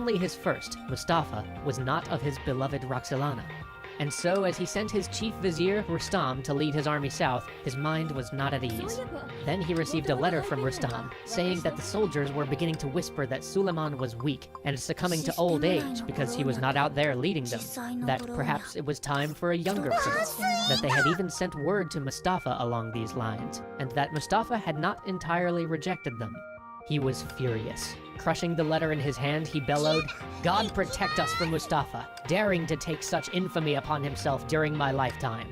only his first, Mustafa, was not of his beloved Roxolana. And so, as he sent his chief vizier, Rustam, to lead his army south, his mind was not at ease. Then he received a letter from Rustam, saying that the soldiers were beginning to whisper that Suleiman was weak and succumbing to old age because he was not out there leading them, that perhaps it was time for a younger prince, that they had even sent word to Mustafa along these lines, and that Mustafa had not entirely rejected them. He was furious. Crushing the letter in his hand, he bellowed, "God protect us from Mustafa, daring to take such infamy upon himself during my lifetime."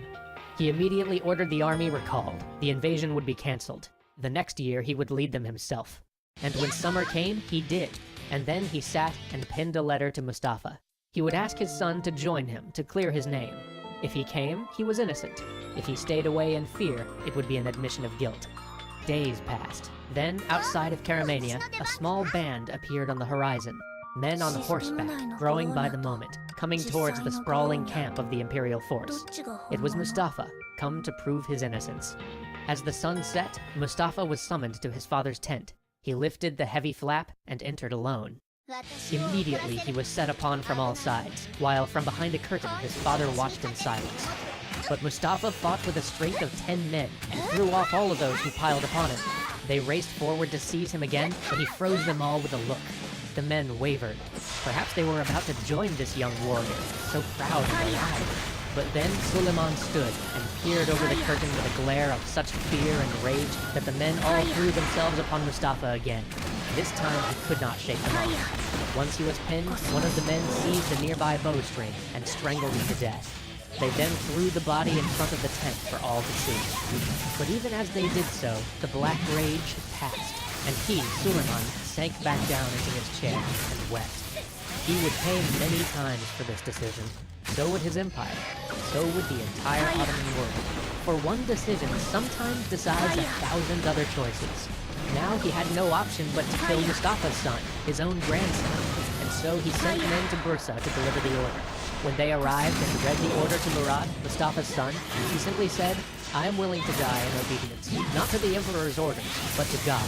He immediately ordered the army recalled. The invasion would be cancelled. The next year, he would lead them himself. And when summer came, he did. And then he sat and penned a letter to Mustafa. He would ask his son to join him to clear his name. If he came, he was innocent. If he stayed away in fear, it would be an admission of guilt. Days passed. Then, outside of Karamania, a small band appeared on the horizon. Men on horseback, growing by the moment, coming towards the sprawling camp of the Imperial force. It was Mustafa, come to prove his innocence. As the sun set, Mustafa was summoned to his father's tent. He lifted the heavy flap and entered alone. Immediately, he was set upon from all sides, while from behind a curtain his father watched in silence. But Mustafa fought with the strength of 10 men and threw off all of those who piled upon him. They raced forward to seize him again, but he froze them all with a look. The men wavered. Perhaps they were about to join this young warrior, so proud and alive. But then Suleiman stood and peered over the curtain with a glare of such fear and rage that the men all threw themselves upon Mustafa again. This time he could not shake them off. Once he was pinned, one of the men seized a nearby bowstring and strangled him to death. They then threw the body in front of the tent for all to see. But even as they did so, the black rage passed, and he, Suleiman, sank back down into his chair and wept. He would pay many times for this decision. So would his empire. So would the entire Ottoman world. For one decision sometimes decides 1,000 other choices. Now he had no option but to kill Mustafa's son, his own grandson, and so he sent men to Bursa to deliver the order. When they arrived and read the order to Murad, Mustafa's son, he simply said, "I am willing to die in obedience, not to the Emperor's orders, but to God."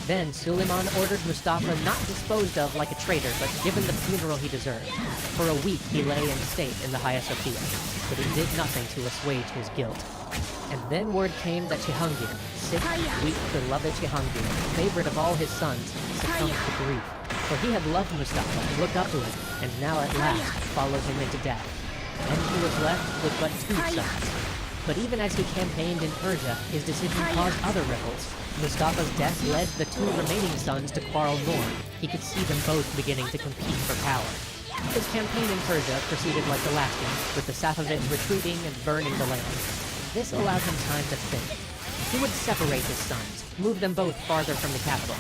Then Suleiman ordered Mustafa not disposed of like a traitor, but given the funeral he deserved. For a week he lay in state in the Hagia Sophia, but he did nothing to assuage his guilt. And then word came that Jehangir, sick, weak, beloved Jehangir, favorite of all his sons, succumbed to grief. For he had loved Mustafa and looked up to him, and now at last followed him into death. And he was left with but 2 sons. But even as he campaigned in Persia, his decision caused other ripples. Mustafa's death led the 2 remaining sons to quarrel more. He could see them both beginning to compete for power. His campaign in Persia proceeded like the last one, with the Safavids retreating and burning the land. This allowed him time to think. He would separate his sons, move them both farther from the capital.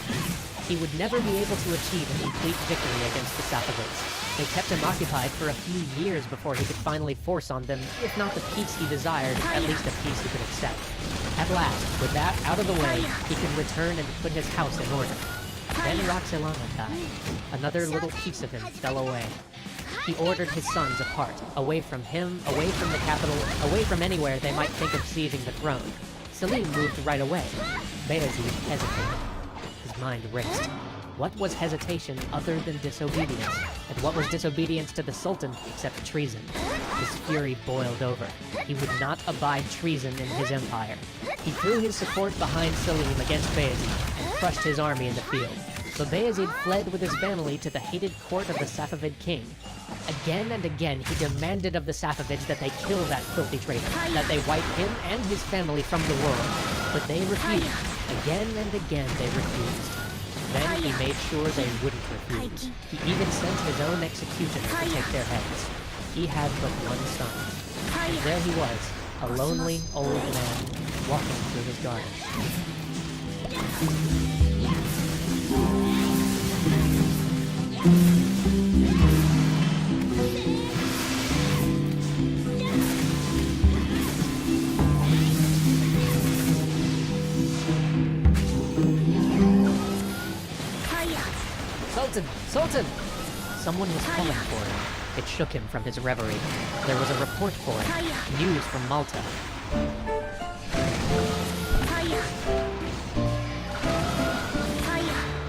He would never be able to achieve a complete victory against the Safavids. They kept him occupied for a few years before he could finally force on them, if not the peace he desired, at least a peace he could accept. At last, with that out of the way, he could return and put his house in order. Then Roxolana died. Another little piece of him fell away. He ordered his sons apart, away from him, away from the capital, away from anywhere they might think of seizing the throne. Selim moved right away. Bayezid hesitated. His mind raced. What was hesitation other than disobedience? And what was disobedience to the Sultan except treason? His fury boiled over. He would not abide treason in his empire. He threw his support behind Selim against Bayezid and crushed his army in the field. So Bayezid fled with his family to the hated court of the Safavid king. Again and again he demanded of the Safavids that they kill that filthy traitor, that they wipe him and his family from the world. But they refused. Again and again they refused. Then he made sure they wouldn't refuse. He even sent his own executioner to take their heads. He had but one son. And there he was, a lonely old man, walking through his garden. Sultan! Sultan! Someone was calling for him. It shook him from his reverie. There was a report for him. News from Malta.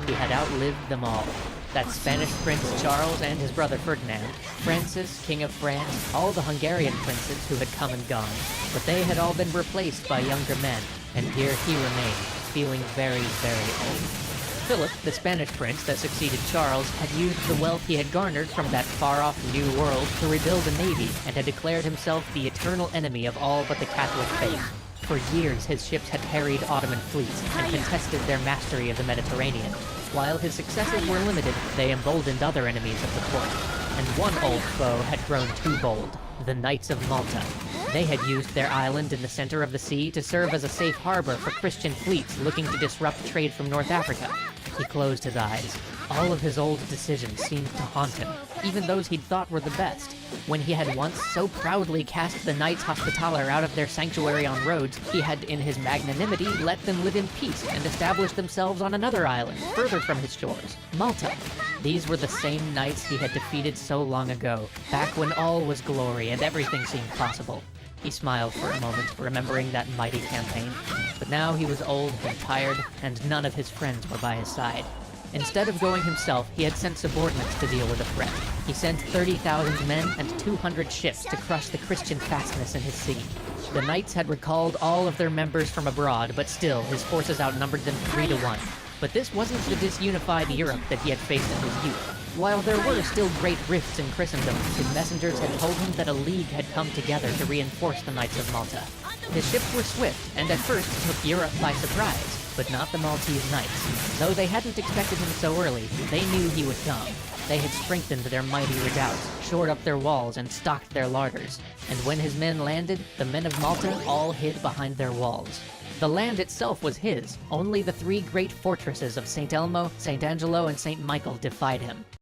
He had outlived them all. that Spanish Prince Charles and his brother Ferdinand, Francis, King of France, all the Hungarian princes who had come and gone, but they had all been replaced by younger men, and here he remained, feeling very, very old. Philip, the Spanish prince that succeeded Charles, had used the wealth he had garnered from that far-off New World to rebuild a navy, and had declared himself the eternal enemy of all but the Catholic faith. For years, his ships had harried Ottoman fleets and contested their mastery of the Mediterranean. While his successes were limited, they emboldened other enemies of the court. And one old foe had grown too bold, the Knights of Malta. They had used their island in the center of the sea to serve as a safe harbor for Christian fleets looking to disrupt trade from North Africa. He closed his eyes. All of his old decisions seemed to haunt him, even those he'd thought were the best. When he had once so proudly cast the Knights Hospitaller out of their sanctuary on Rhodes, he had in his magnanimity let them live in peace and establish themselves on another island, further from his shores, Malta. These were the same knights he had defeated so long ago, back when all was glory and everything seemed possible. He smiled for a moment, remembering that mighty campaign. But now he was old and tired, and none of his friends were by his side. Instead of going himself, he had sent subordinates to deal with the threat. He sent 30,000 men and 200 ships to crush the Christian fastness in his city. The knights had recalled all of their members from abroad, but still, his forces outnumbered them 3-1. But this wasn't the disunified Europe that he had faced in his youth. While there were still great rifts in Christendom, his messengers had told him that a league had come together to reinforce the Knights of Malta. His ships were swift, and at first took Europe by surprise, but not the Maltese knights. Though they hadn't expected him so early, they knew he would come. They had strengthened their mighty redoubts, shored up their walls, and stocked their larders. And when his men landed, the men of Malta all hid behind their walls. The land itself was his, only the 3 great fortresses of St. Elmo, St. Angelo, and St. Michael defied him.